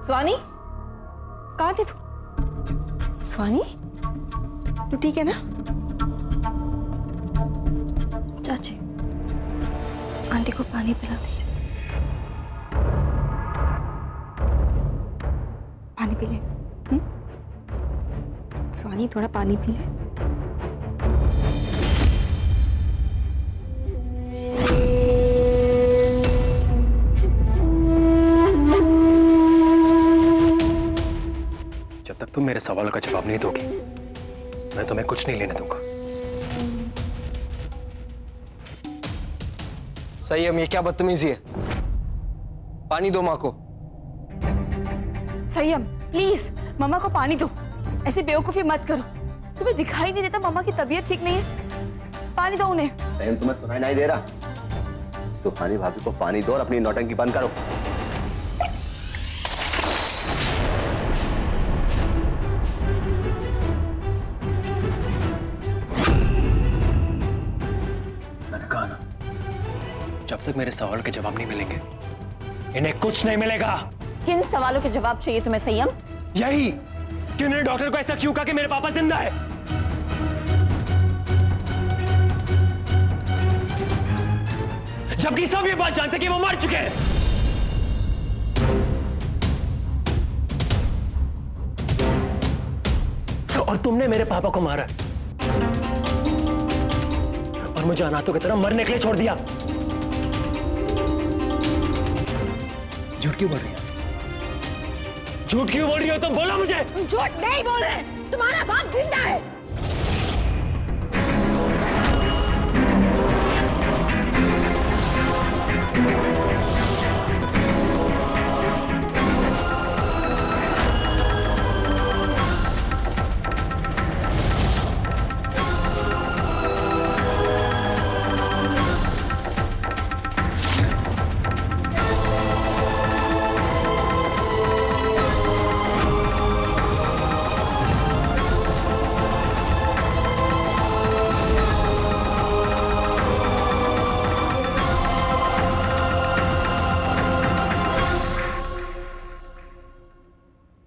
स्वानी, कहाँ थी तू? स्वानी, तू ठीक है ना? चाची, आंटी को पानी पिला दीजिए। पानी पी ले। स्वानी, थोड़ा पानी पी ले। जब तक तुम मेरे सवालों का जवाब नहीं दोगी, मैं तुम्हें कुछ नहीं लेने दूंगा। संयम, ये क्या बदतमीजी है? पानी दो माँ को। संयम, प्लीज मम्मा को पानी दो। ऐसी बेवकूफी मत करो। तुम्हें दिखाई नहीं देता मम्मा की तबीयत ठीक नहीं है? पानी दो उन्हें। संयम, तुम्हें सुनाई नहीं दे रहा? सुहानी भाभी को पानी दो और अपनी नौटंकी बंद करो। मैंने कहा ना, जब तक मेरे सवाल के जवाब नहीं मिलेंगे, इन्हें कुछ नहीं मिलेगा। किन सवालों के जवाब चाहिए तुम्हें संयम? यही कि उन्होंने डॉक्टर को ऐसा क्यों कहा कि मेरे पापा जिंदा है, जबकि सब ये बात जानते कि वो मर चुके हैं। और तुमने मेरे पापा को मारा और मुझे अनाथों की तरह मरने के लिए छोड़ दिया। झूठ क्यों बोल रही हो? झूठ क्यों बोल रही हो? तुम बोलो मुझे। झूठ नहीं बोल रहे, तुम्हारा बाप जिंदा है।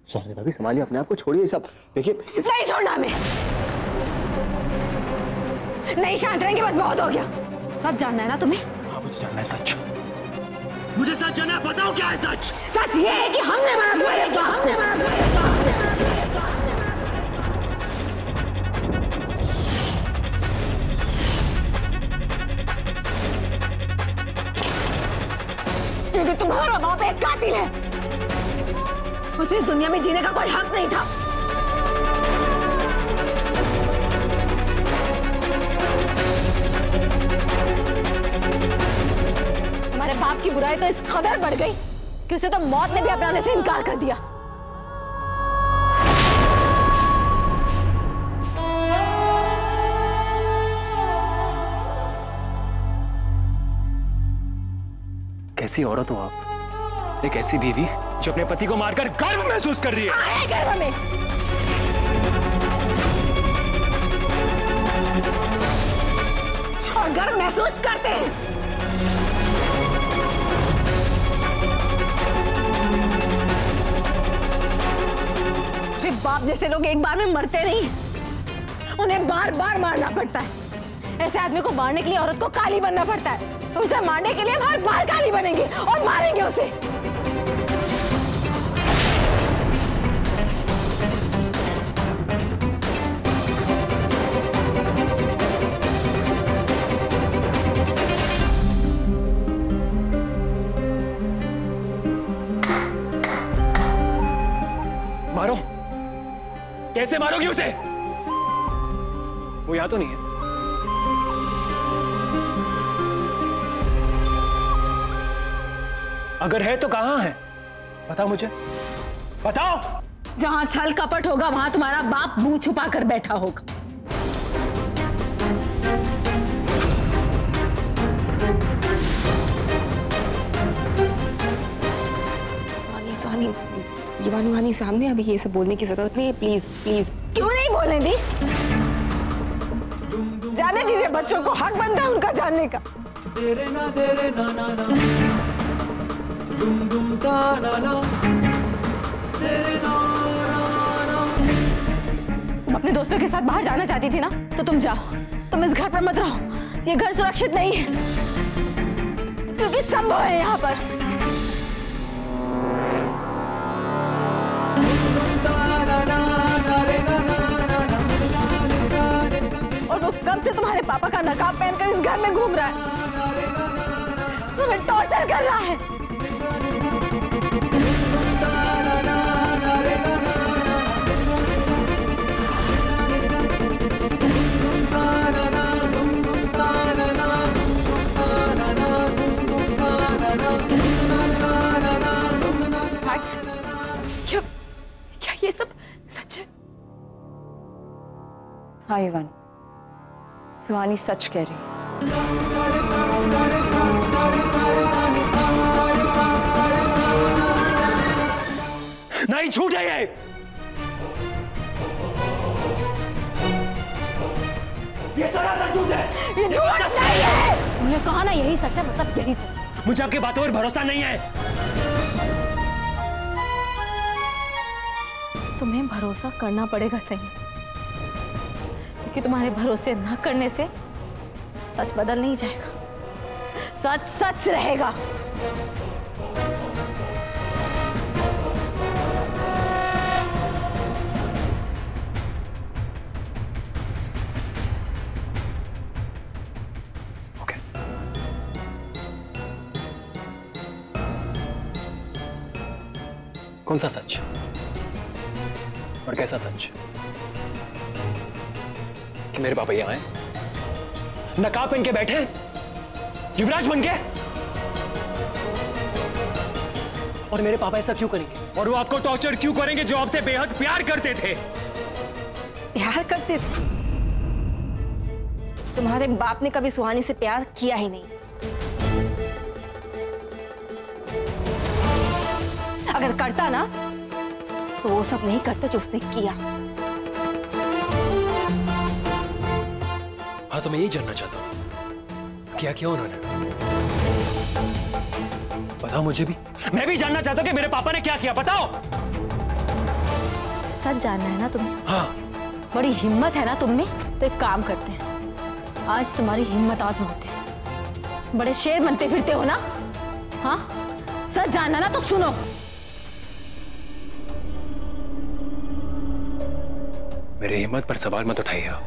सुहानी भाभी, संभालिए अपने आप को, छोड़िए सब। देखिए, नहीं छोड़ना हमें, नहीं शांत रहेंगे, बस बहुत हो गया। सच जानना है ना तुम्हें? हाँ, मुझे जानना है सच। मुझे सच जानना है। बताओ क्या है सच? सच ये है कि हमने मारा तुम्हारे, हमने मारा तुम्हारे। क्योंकि तुम्हारा बाप एक कातिल है। उसे इस दुनिया में जीने का कोई हक नहीं था। तुम्हारे बाप की बुराई तो इस कदर बढ़ गई कि उसे तो मौत ने भी अपनाने से इनकार कर दिया। कैसी औरत हो आप? एक ऐसी बीवी जो अपने पति को मारकर गर्व महसूस कर रही है। गर्व में और गर्व महसूस करते हैं। सिर्फ बाप जैसे लोग एक बार में मरते नहीं, उन्हें बार बार मारना पड़ता है। ऐसे आदमी को मारने के लिए औरत को काली बनना पड़ता है। उसे मारने के लिए हम हर बार काली बनेंगे और मारेंगे उसे। मारो। कैसे मारोगी उसे? वो यहां तो नहीं है। अगर है तो कहां है? बताओ मुझे, बताओ। जहां छल कपट होगा वहां तुम्हारा बाप मुंह छुपा कर बैठा होगा। स्वानी, स्वानी, युवानी वानी सामने अभी ये सब बोलने की जरूरत नहीं है। Please please. क्यों नहीं बोलने दी? जाने दीजिए, बच्चों को हक बनता है उनका जानने का। तेरे ना तेरे ना ना ना दुम दुम ता ना ना तुम अपने दोस्तों के साथ बाहर जाना चाहती थी ना, तो तुम जाओ। तुम इस घर पर मत रहो, ये घर सुरक्षित नहीं है, क्योंकि संभव है यहाँ पर। और वो कब से तुम्हारे पापा का नकाब पहनकर इस घर में घूम रहा है, तुम्हें टॉर्चर कर रहा है। मैक्स, क्या ये सब सच है? हाँ इवान, सुहानी सच कह रही है। नहीं, झूठ है ये। ये सरासर झूठ है। ये झूठ नहीं है। तुमने कहा ना यही सच है, मतलब यही सच है। मुझे आपकी बातों पर भरोसा नहीं है। तुम्हें भरोसा करना पड़ेगा सही, क्योंकि तुम्हारे भरोसे न करने से सच बदल नहीं जाएगा, सच सच रहेगा। ओके। कौन सा सच और कैसा सच? कि मेरे पापा यहां आए, नकाब पहन के बैठे, युवराज बन के, और मेरे पापा ऐसा क्यों करेंगे? और वो आपको टॉर्चर क्यों करेंगे जो आपसे बेहद प्यार करते थे? प्यार करते थे? तुम्हारे बाप ने कभी सुहानी से प्यार किया ही नहीं। अगर करता ना तो वो सब नहीं करता जो उसने किया। हाँ, तो मैं यही जानना चाहता हूं, क्या किया उन्होंने? बताओ मुझे भी, मैं भी जानना चाहता हूं कि मेरे पापा ने क्या किया, बताओ। सच जानना है ना तुम्हें? हाँ। बड़ी हिम्मत है ना तुम में, तो एक काम करते हैं, आज तुम्हारी हिम्मत आजमाते हैं। बड़े शेर बनते फिरते हो ना? हाँ, सच जानना ना तो सुनो। मेरी हिम्मत पर सवाल मत उठाइए आप।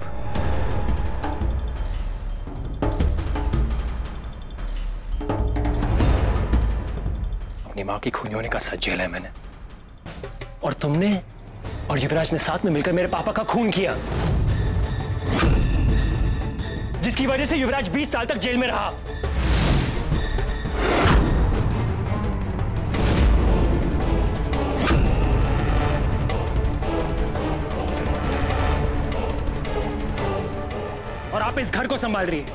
अपनी मां की खूनी होने का सच झेला है मैंने, और तुमने और युवराज ने साथ में मिलकर मेरे पापा का खून किया, जिसकी वजह से युवराज 20 साल तक जेल में रहा। और आप इस घर को संभाल रही है,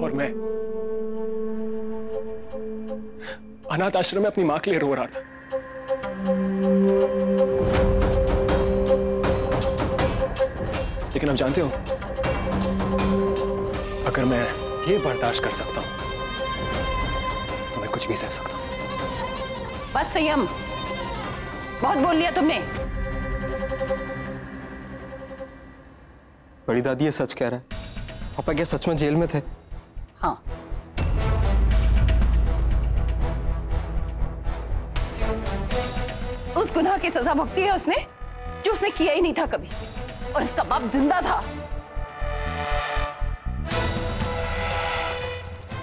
और मैं अनाथ आश्रम में अपनी मां के लिए रो रहा था। लेकिन आप जानते हो, अगर मैं ये बर्दाश्त कर सकता हूं तो मैं कुछ भी सह सकता हूं। बस संयम, बहुत बोल लिया तुमने। बड़ी दादी ये सच कह रहा है, पापा क्या सच में जेल में थे? हाँ, उस गुनाह की सजा भुगती है उसने जो उसने किया ही नहीं था कभी, और इसका बाप जिंदा था,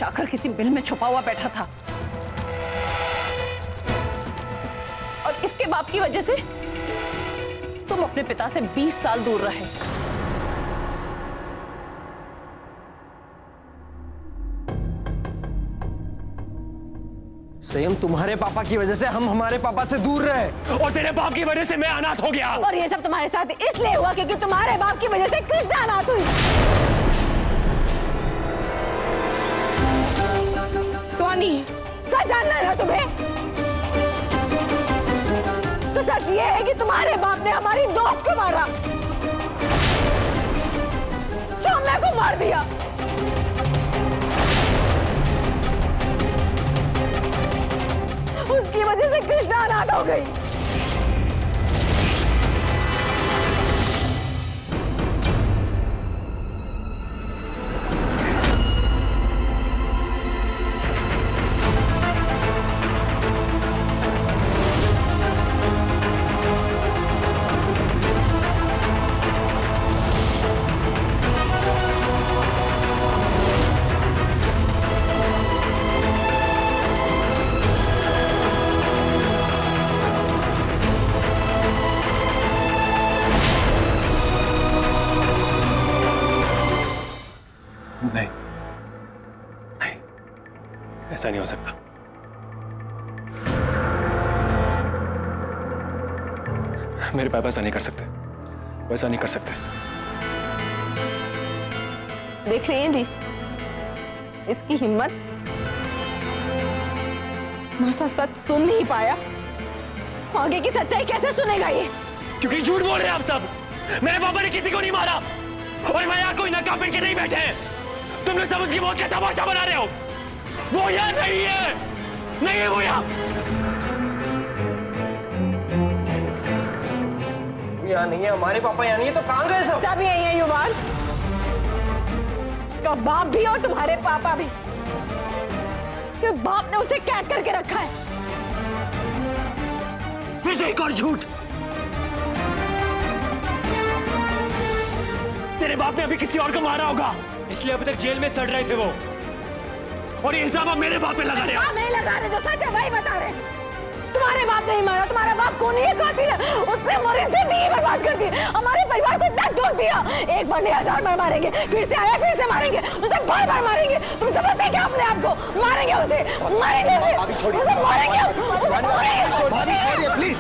जाकर किसी बिल में छुपा हुआ बैठा था, और इसके बाप की वजह से तुम अपने पिता से 20 साल दूर रहे। संयम, तुम्हारे पापा की वजह से हम हमारे पापा से दूर रहे, और तेरे बाप की वजह से मैं अनाथ हो गया। और ये सब तुम्हारे साथ इसलिए हुआ क्योंकि तुम्हारे बाप की वजह से कृष्णा अनाथ हुई। सुहानी, सच जानना है ना तुम्हें? तो सच ये है कि तुम्हारे बाप ने हमारी दोस्त को मारा, सौम्या को मार दिया। वजह से कृष्णा अनाथ हो गई। नहीं, नहीं, ऐसा नहीं हो सकता। मेरे पापा ऐसा नहीं कर सकते, वैसा नहीं कर सकते। देख रही हैं दी, इसकी हिम्मत। मासा सच सुन नहीं पाया, आगे की सच्चाई कैसे सुनेगा ये? क्योंकि झूठ बोल रहे हैं आप सब। मेरे पापा ने किसी को नहीं मारा और मैं यहाँ कोई नक्काब बन के नहीं बैठे हैं। तुम लोग सब उसकी मौत का तमाशा बना रहे हो। वो यहाँ नहीं है, नहीं है वो यहाँ। यहाँ नहीं है, हमारे पापा यहाँ नहीं है, तो कहाँ गए सब? सब यही है युवान, इसका बाप भी और तुम्हारे पापा भी। इसके बाप ने उसे कैद करके रखा है। फिर से एक और झूठ। तेरे बाप ने अभी किसी और को मारा होगा, इसलिए अभी तक जेल में सड़ रहे थे वो। और ये इल्जाम आप मेरे बाप पे लगा रहे हो। नहीं लगा रहे, जो सच है वही बता रहे। तुम्हारे बाप नहीं मारा, तुम्हारा बाप कौन है? कातिल है। उसने मरे से दी बर्बाद कर दी, हमारे परिवार को इतना दुख दिया। एक बार नहीं 1000 बार मारेंगे, फिर से आया फिर से मारेंगे, उसे बार बार मारेंगे। तुम समझते क्या अपने आप को? मारेंगे उसे, मारेंगे उसे मारेंगे। प्लीज।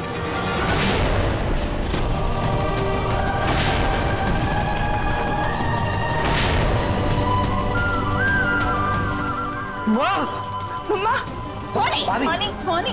मम्मा, मोनी, मोनी, मोनी।